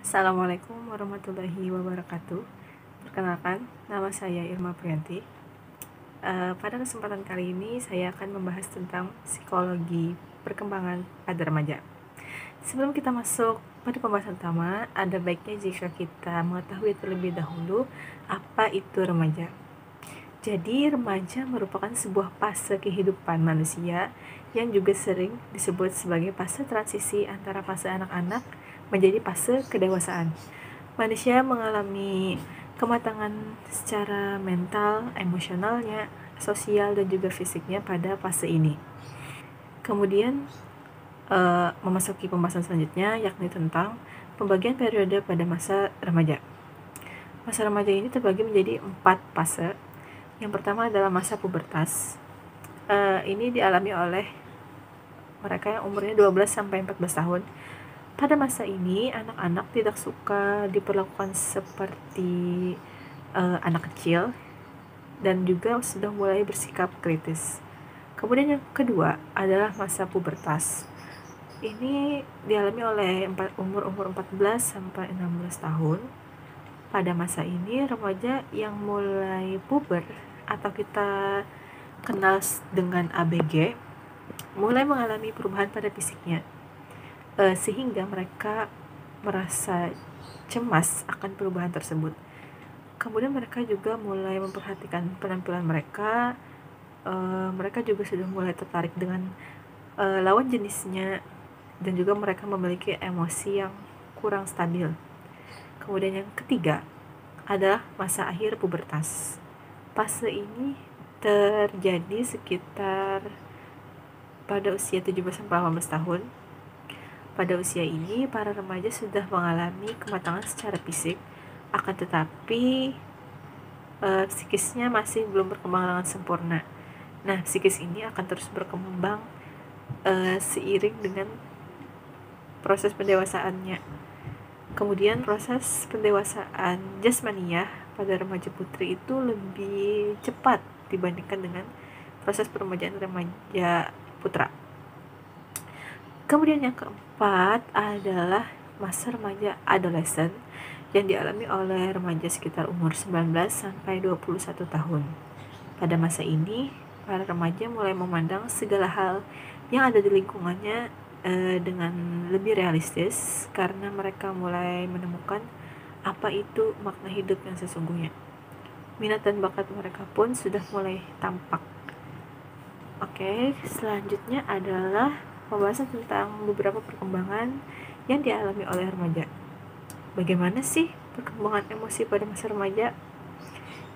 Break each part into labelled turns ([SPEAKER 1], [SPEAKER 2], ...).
[SPEAKER 1] Assalamualaikum warahmatullahi wabarakatuh. Perkenalkan, nama saya Irma Priyanti. Pada kesempatan kali ini saya akan membahas tentang psikologi perkembangan pada remaja. Sebelum kita masuk pada pembahasan utama, ada baiknya jika kita mengetahui terlebih dahulu apa itu remaja. Jadi, remaja merupakan sebuah fase kehidupan manusia yang juga sering disebut sebagai fase transisi antara fase anak-anak menjadi fase kedewasaan. Manusia mengalami kematangan secara mental, emosionalnya, sosial, dan juga fisiknya pada fase ini. Kemudian, memasuki pembahasan selanjutnya, yakni tentang pembagian periode pada masa remaja. Masa remaja ini terbagi menjadi 4 fase. Yang pertama adalah masa pubertas. Ini dialami oleh mereka yang umurnya 12-14 tahun. Pada masa ini, anak-anak tidak suka diperlakukan seperti anak kecil dan juga sudah mulai bersikap kritis. Kemudian yang kedua adalah masa pubertas. Ini dialami oleh umur 14-16 tahun. Pada masa ini, remaja yang mulai puber atau kita kenal dengan ABG mulai mengalami perubahan pada fisiknya, sehingga mereka merasa cemas akan perubahan tersebut. Kemudian mereka juga mulai memperhatikan penampilan mereka. Mereka juga sudah mulai tertarik dengan lawan jenisnya, dan juga mereka memiliki emosi yang kurang stabil. Kemudian yang ketiga adalah masa akhir pubertas. Fase ini terjadi sekitar pada usia 17-18 tahun. Pada usia ini, para remaja sudah mengalami kematangan secara fisik, akan tetapi psikisnya masih belum berkembang dengan sempurna. Nah, psikis ini akan terus berkembang seiring dengan proses pendewasaannya. Kemudian proses pendewasaan jasmaniah pada remaja putri itu lebih cepat dibandingkan dengan proses peremajaan remaja putra. Kemudian yang keempat adalah masa remaja adolescent yang dialami oleh remaja sekitar umur 19-21 tahun. Pada masa ini, para remaja mulai memandang segala hal yang ada di lingkungannya dengan lebih realistis, karena mereka mulai menemukan apa itu makna hidup yang sesungguhnya. Minat dan bakat mereka pun sudah mulai tampak. Oke, selanjutnya adalah pembahasan tentang beberapa perkembangan yang dialami oleh remaja. Bagaimana sih perkembangan emosi pada masa remaja?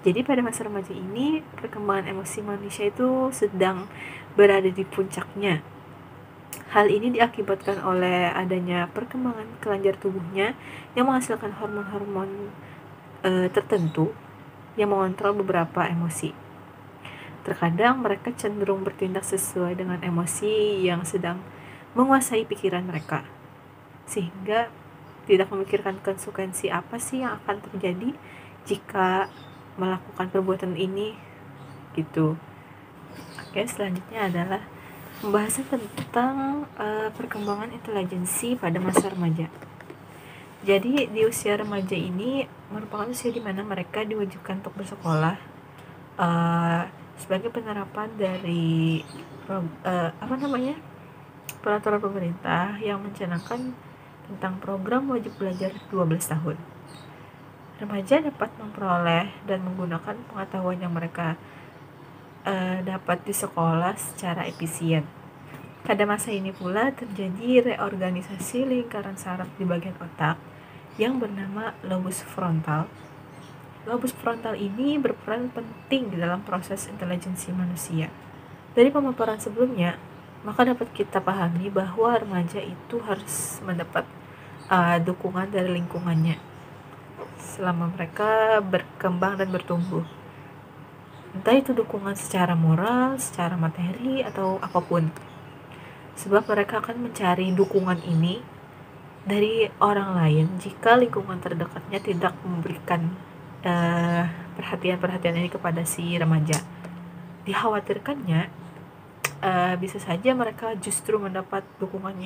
[SPEAKER 1] Jadi pada masa remaja ini, perkembangan emosi manusia itu sedang berada di puncaknya. Hal ini diakibatkan oleh adanya perkembangan kelenjar tubuhnya yang menghasilkan hormon-hormon tertentu yang mengontrol beberapa emosi. Terkadang mereka cenderung bertindak sesuai dengan emosi yang sedang menguasai pikiran mereka, sehingga tidak memikirkan konsekuensi apa sih yang akan terjadi jika melakukan perbuatan ini gitu. Oke, selanjutnya adalah pembahasan tentang perkembangan intelijensi pada masa remaja. Jadi di usia remaja ini merupakan usia di mana mereka diwajibkan untuk bersekolah sebagai penerapan dari peraturan pemerintah yang mencanangkan tentang program wajib belajar 12 tahun. Remaja dapat memperoleh dan menggunakan pengetahuan yang mereka dapat di sekolah secara efisien. Pada masa ini pula terjadi reorganisasi lingkaran saraf di bagian otak yang bernama lobus frontal. Lobus frontal ini berperan penting di dalam proses intelijensi manusia. Dari pemaparan sebelumnya, maka dapat kita pahami bahwa remaja itu harus mendapat dukungan dari lingkungannya selama mereka berkembang dan bertumbuh. Entah itu dukungan secara moral, secara materi, atau apapun. Sebab mereka akan mencari dukungan ini dari orang lain jika lingkungan terdekatnya tidak memberikan perhatian-perhatian ini kepada si remaja. Dikhawatirkannya bisa saja mereka justru mendapat dukungan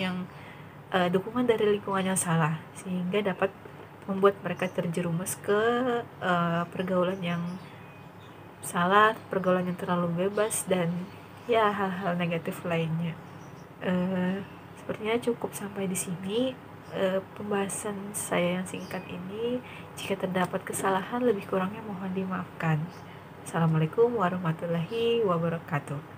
[SPEAKER 1] dari lingkungan yang salah, sehingga dapat membuat mereka terjerumus ke pergaulan yang salah, pergaulan yang terlalu bebas, dan ya hal-hal negatif lainnya. Sepertinya cukup sampai di sini pembahasan saya yang singkat ini. Jika terdapat kesalahan, lebih kurangnya mohon dimaafkan. Assalamualaikum warahmatullahi wabarakatuh.